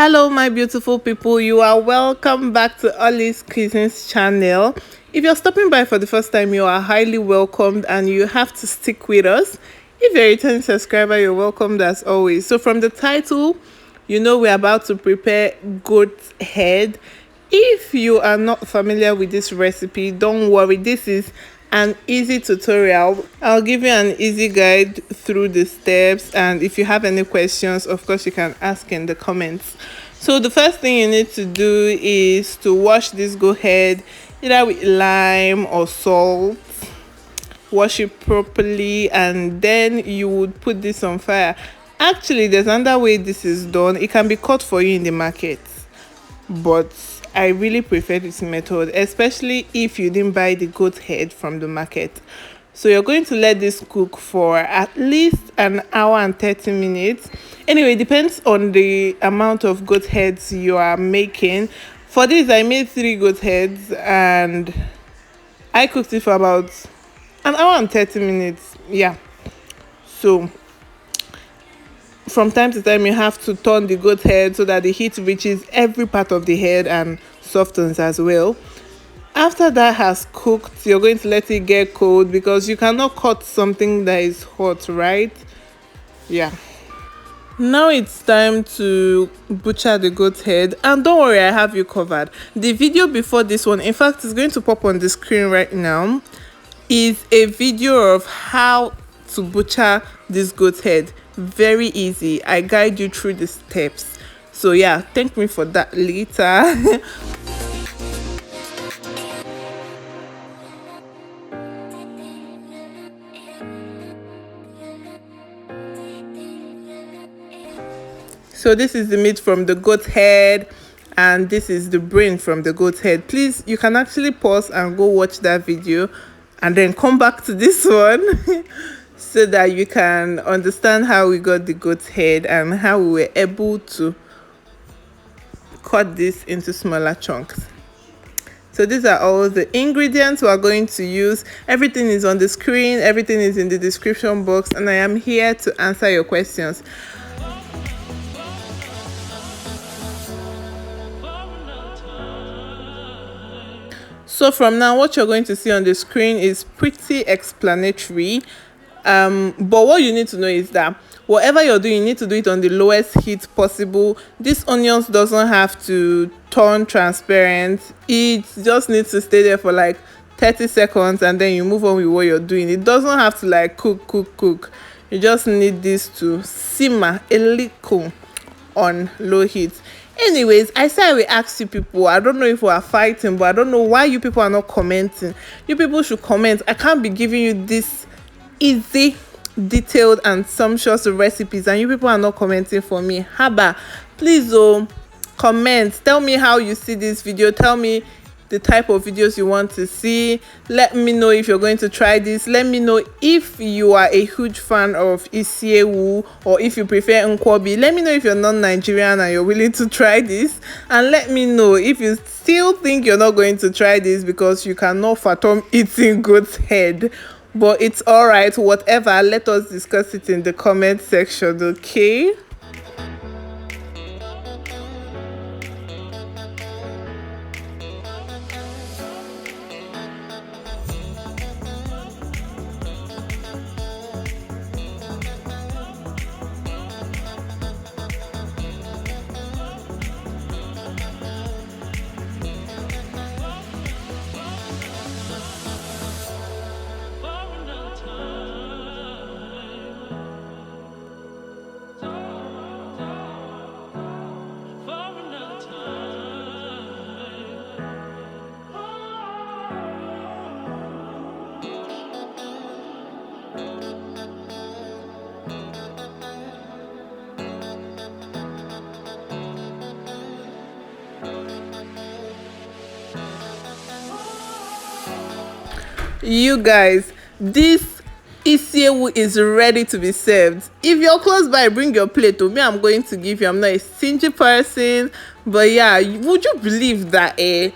Hello my beautiful people, you are welcome back to olyscuisines channel. If you're stopping by for the first time, you are highly welcomed and you have to stick with us. If you're a returning subscriber, you're welcomed as always. So from the title, you know we're about to prepare goat head. If you are not familiar with this recipe, don't worry, this is an easy tutorial. I'll give you an easy guide through the steps, and if you have any questions, of course you can ask in the comments. So the first thing you need to do is to wash this goat head either with lime or salt. Wash it properly and then you would put this on fire. Actually, there's another way this is done. It can be cut for you in the market, but I really prefer this method, especially if you didn't buy the goat head from the market. So you're going to let this cook for at least an hour and 30 minutes. Anyway, it depends on the amount of goat heads you are making. For this, I made 3 goat heads and I cooked it for about an hour and 30 minutes. Yeah. So from time to time you have to turn the goat head so that the heat reaches every part of the head and softens as well. After that has cooked, you're going to let it get cold because you cannot cut something that is hot, right? Yeah. Now it's time to butcher the goat head, and don't worry, I have you covered. The video before this one, in fact it's going to pop on the screen right now, is a video of how to butcher this goat head. Very easy. I guide you through the steps. So yeah, thank me for that later. So this is the meat from the goat head and this is the brain from the goat head. Please, you can actually pause and go watch that video and then come back to this one so that you can understand how we got the goat head and how we were able to cut this into smaller chunks. So these are all the ingredients we are going to use. Everything is on the screen, everything is in the description box, and I am here to answer your questions. So from now, what you're going to see on the screen is pretty explanatory. But what you need to know is that whatever you're doing, you need to do it on the lowest heat possible. This onions doesn't have to turn transparent. It just needs to stay there for like 30 seconds and then you move on with what you're doing. It doesn't have to like cook. You just need this to simmer a little on low heat. Anyways, I said I will ask you people. I don't know if we are fighting, but I don't know why you people are not commenting. You people should comment. I can't be giving you this easy, detailed and sumptuous recipes and you people are not commenting for me. Haba, please comment. Tell me how you see this video. Tell me the type of videos you want to see. Let me know if you're going to try this. Let me know if you are a huge fan of Isiewu or if you prefer Nkwobi. Let me know if you're non-Nigerian and you're willing to try this, and let me know if you still think you're not going to try this because you cannot fathom eating goat's head. But it's all right, whatever. Let us discuss it in the comment section, okay? You guys, this Isiewu is ready to be served. If you're close by, bring your plate to me. I'm going to give you. I'm not a stingy person, but yeah, would you believe that it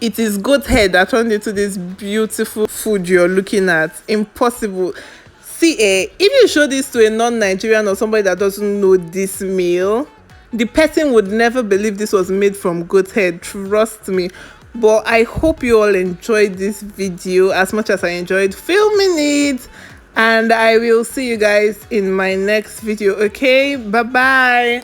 is goat head that turned into this beautiful food you're looking at? Impossible. See, if you show this to a non-Nigerian or somebody that doesn't know this meal, the person would never believe this was made from goat head, trust me. But I hope you all enjoyed this video as much as I enjoyed filming it, and I will see you guys in my next video. Okay, bye bye.